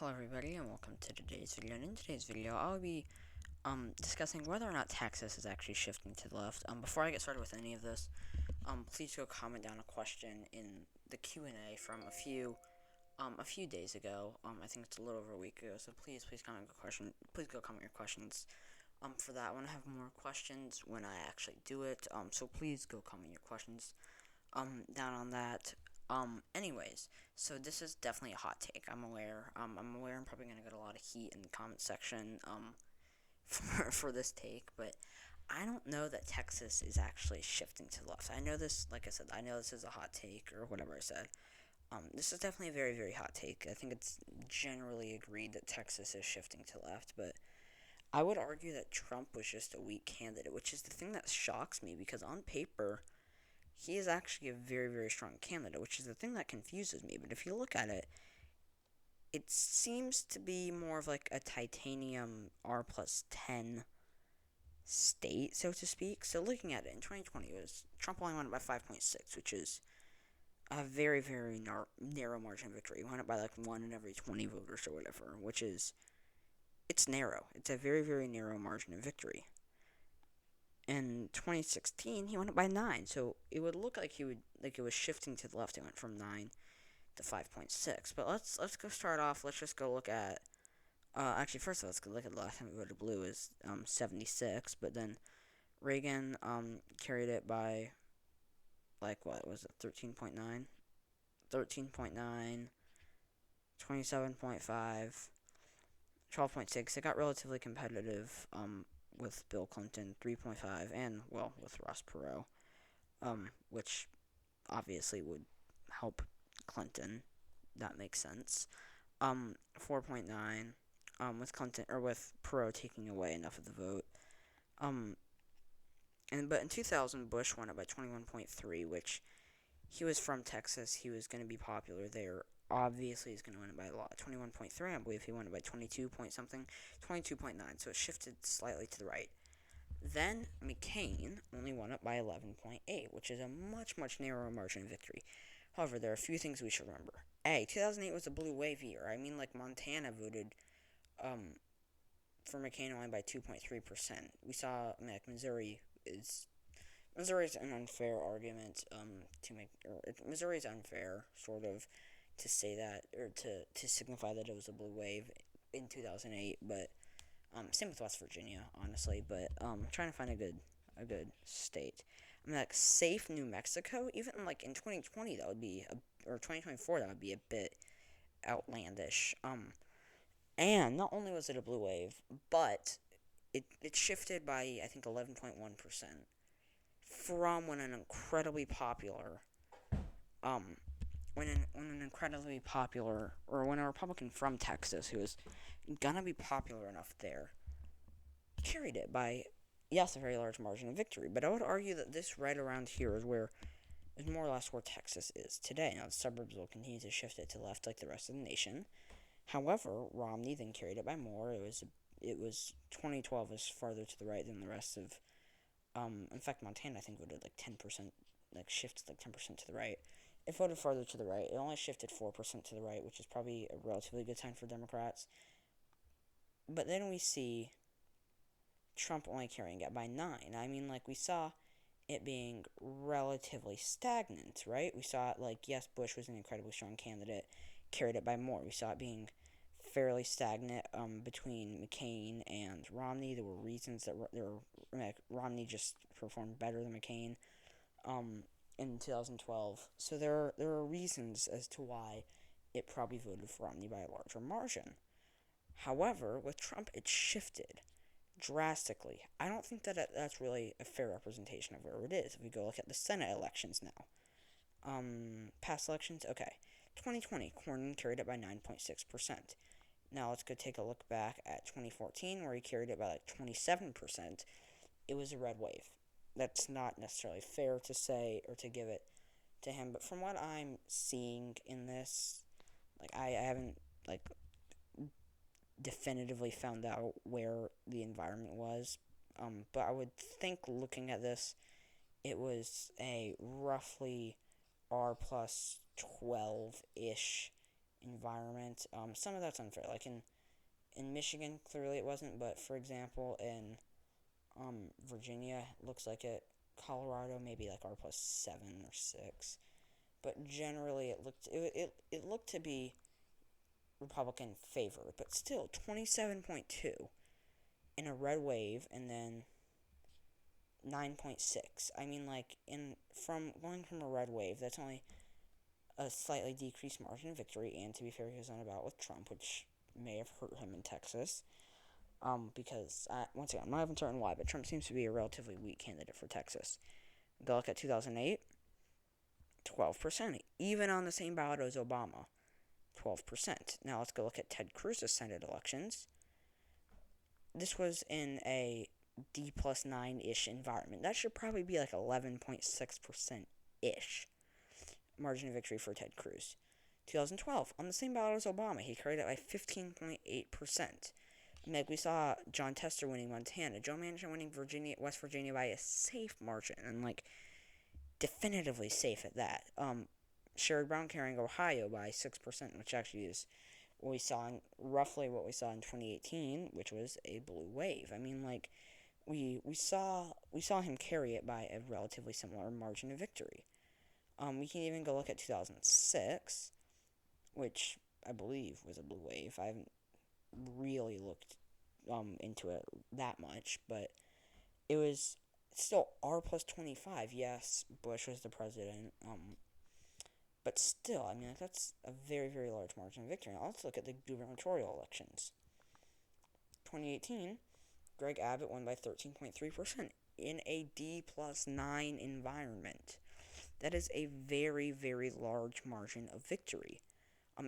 Hello everybody and welcome to today's video. And in today's video I'll be discussing whether or not Texas is actually shifting to the left. Before I get started with any of this, please go comment down a question in the Q&A from a few days ago. I think it's a little over a week ago, so please comment a question. Please go comment your questions. For that, I want to have more questions when I actually do it. So please go comment your questions down on that. Anyways, so this is definitely a hot take. I'm aware. I'm probably gonna get a lot of heat in the comment section for this take, but I don't know that Texas is actually shifting to the left. I know this, like I said, I know this is a hot take or whatever I said. This is definitely a very, very hot take. I think it's generally agreed that Texas is shifting to left, but I would argue that Trump was just a weak candidate, which is the thing that shocks me because on paper he is actually a very, very strong candidate, which is the thing that confuses me. But if you look at it, it seems to be more of like a titanium R+10 state, so to speak. So looking at it, in 2020, it was Trump only won it by 5.6, which is a very, very narrow margin of victory. He won it by like 1 in every 20 voters or whatever, which is, it's narrow. It's a very, very narrow margin of victory. In 2016, he won it by 9, so it would look like it was shifting to the left. It went from 9 to 5.6. But let's go start off. Let's just go look at. Actually, first of all, let's go look at the last time we voted blue is 76. But then Reagan carried it by like what was it 13.9, 13.9, 27.5, 12.6. It got relatively competitive. With Bill Clinton, 3.5, and, well, with Ross Perot, which obviously would help Clinton. That makes sense. 4.9, with Clinton, or with Perot taking away enough of the vote. But in 2000, Bush won it by 21.3, which he was from Texas. He was going to be popular there. Obviously, he's going to win it by a lot. 21.3, I believe he won it by 22 point something, 22.9, so it shifted slightly to the right. Then McCain only won it by 11.8, which is a much, much narrower margin of victory. However, there are a few things we should remember. 2008 was a blue wave year. I mean, like, Montana voted for McCain only by 2.3%. We saw, like, Missouri is an unfair argument to make. Missouri is unfair, sort of, to say that, or to signify that it was a blue wave in 2008, but same with West Virginia, honestly, but trying to find a good state. I mean, like, safe New Mexico, even like in 2020, that would be, or 2024, that would be a bit outlandish. And not only was it a blue wave, but it shifted by, I think, 11.1% from when an incredibly popular, when a Republican from Texas who is gonna be popular enough there carried it by, yes, a very large margin of victory. But I would argue that this right around here is more or less where Texas is today. Now the suburbs will continue to shift it to the left like the rest of the nation. However, Romney then carried it by more. It was 2012 was farther to the right than the rest of. In fact, Montana I think voted like 10%, like shifted like 10% to the right. It voted farther to the right. It only shifted 4% to the right, which is probably a relatively good sign for Democrats. But then we see Trump only carrying it by 9. I mean, like, we saw it being relatively stagnant, right? We saw it, like, yes, Bush was an incredibly strong candidate, carried it by more. We saw it being fairly stagnant between McCain and Romney. There were reasons that Romney just performed better than McCain in 2012. So there are reasons as to why it probably voted for Romney by a larger margin. However, with Trump, it shifted drastically. I don't think that that's really a fair representation of where it is. If we go look at the Senate elections now, past elections, okay. 2020, Cornyn carried it by 9.6%. Now let's go take a look back at 2014, where he carried it by like 27%. It was a red wave. That's not necessarily fair to say or to give it to him, but from what I'm seeing in this, like, I haven't, like, definitively found out where the environment was, but I would think, looking at this, it was a roughly R plus 12-ish environment. Some of that's unfair. Like in Michigan, clearly it wasn't, but for example, in Virginia, looks like it. Colorado, maybe like R plus 7 or 6. But generally, it looked to be Republican favor, but still 27.2 in a red wave, and then 9.6. I mean, like from going from a red wave, that's only a slightly decreased margin of victory, and to be fair, he was on about with Trump, which may have hurt him in Texas. Because once again, I'm not even certain why, but Trump seems to be a relatively weak candidate for Texas. Go look at 2008, 12%, even on the same ballot as Obama, 12%. Now let's go look at Ted Cruz's Senate elections. This was in a D plus 9-ish environment. That should probably be like 11.6%-ish margin of victory for Ted Cruz. 2012, on the same ballot as Obama, he carried it by 15.8%. Like we saw John Tester winning Montana, Joe Manchin winning West Virginia by a safe margin, and like definitively safe at that. Sherrod Brown carrying Ohio by 6%, which actually is what we saw roughly what we saw in 2018, which was a blue wave. I mean, like we saw him carry it by a relatively similar margin of victory. We can even go look at 2006, which I believe was a blue wave. I haven't really looked into it that much, but it was still R plus 25. Yes, Bush was the president. But still, I mean, like, that's a very, very large margin of victory. Now, let's look at the gubernatorial elections. 2018, Greg Abbott won by 13.3% in a D plus 9 environment. That is a very, very large margin of victory,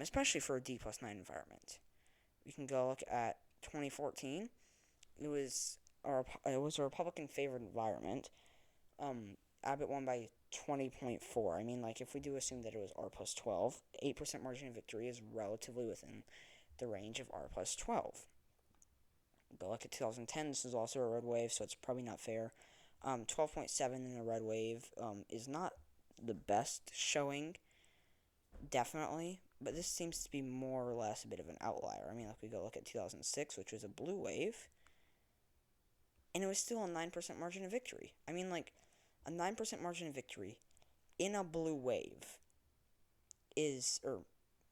especially for a D plus 9 environment. We can go look at 2014. It was a Republican favored environment. Abbott won by 20.4. I mean, like, if we do assume that it was R plus 12, 8% margin of victory is relatively within the range of R plus 12. Go look at 2010. This is also a red wave, so it's probably not fair. 12.7 in a red wave is not the best showing, definitely, but this seems to be more or less a bit of an outlier. I mean, like, we go look at 2006, which was a blue wave, and it was still a 9% margin of victory. I mean, like, a 9% margin of victory in a blue wave is, or,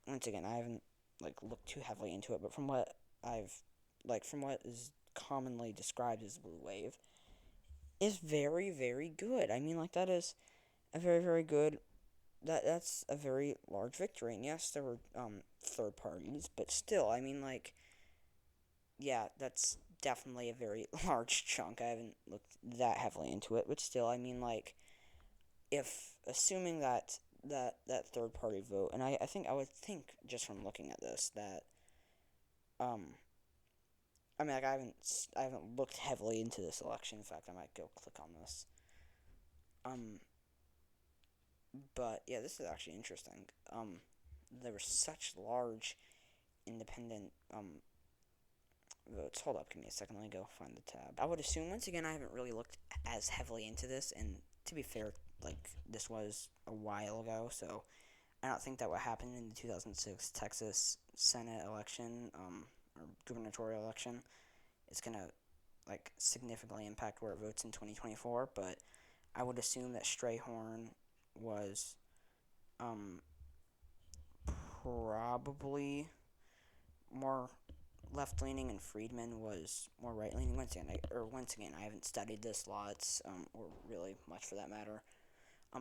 once again, I haven't, like, looked too heavily into it, but from what is commonly described as a blue wave, is very, very good. I mean, like, that is a very, very good, that's a very large victory. And yes, there were third parties, but still, I mean, like, yeah, that's definitely a very large chunk. I haven't looked that heavily into it, but still, I mean, like, if assuming that third party vote, and I would think just from looking at this that I mean, like, I haven't looked heavily into this election. In fact, I might go click on this. But yeah, this is actually interesting. There were such large independent votes. Hold up, give me a second. Let me go find the tab. I would assume, once again, I haven't really looked as heavily into this, and to be fair, like, this was a while ago, so I don't think that what happened in the 2006 Texas Senate election, or gubernatorial election, is gonna, like, significantly impact where it votes in 2024, but I would assume that Strayhorn was probably more left-leaning, and Friedman was more right-leaning. Once again, I haven't studied this lots, or really much for that matter.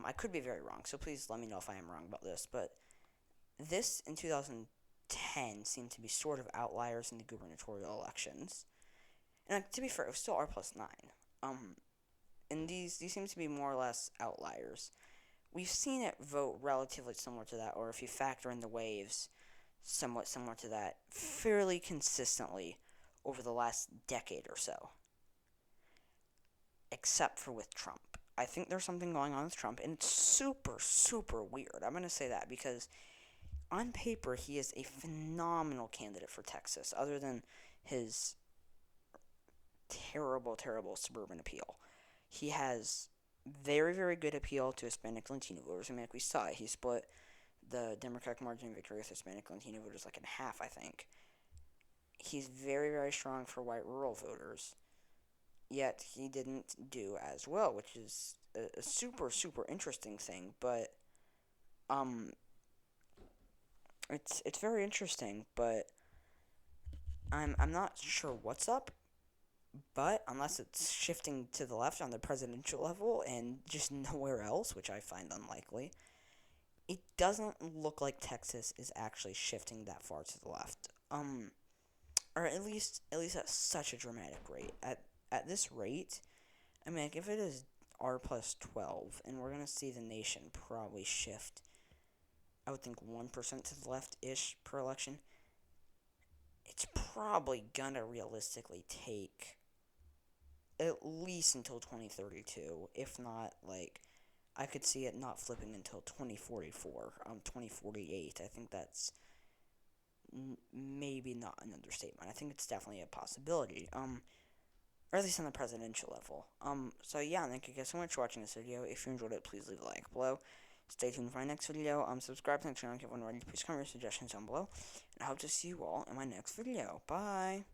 I could be very wrong, so please let me know if I am wrong about this. But this in 2010 seemed to be sort of outliers in the gubernatorial elections. And to be fair, it was still R plus 9. And these seem to be more or less outliers. We've seen it vote relatively similar to that, or if you factor in the waves, somewhat similar to that, fairly consistently over the last decade or so. Except for with Trump. I think there's something going on with Trump, and it's super, super weird. I'm going to say that because on paper, he is a phenomenal candidate for Texas, other than his terrible, terrible suburban appeal. He has very, very good appeal to Hispanic Latino voters. I mean, like we saw, he split the Democratic margin of victory with Hispanic Latino voters like in half, I think. He's very, very strong for white rural voters, yet he didn't do as well, which is a super, super interesting thing, but, um, it's very interesting, but I'm not sure what's up, but unless it's shifting to the left on the presidential level and just nowhere else, which I find unlikely, it doesn't look like Texas is actually shifting that far to the left. Or at such a dramatic rate. At this rate, I mean, like, if it is R plus 12, and we're gonna see the nation probably shift, I would think 1% to the left ish per election. It's probably gonna realistically take at least until 2032, if not, like, I could see it not flipping until 2044, 2048. I think that's maybe not an understatement. I think it's definitely a possibility, or at least on the presidential level. So yeah, thank you guys so much for watching this video. If you enjoyed it, please leave a like below. Stay tuned for my next video. Subscribe to the channel if you want to write, please comment your suggestions down below. And I hope to see you all in my next video. Bye!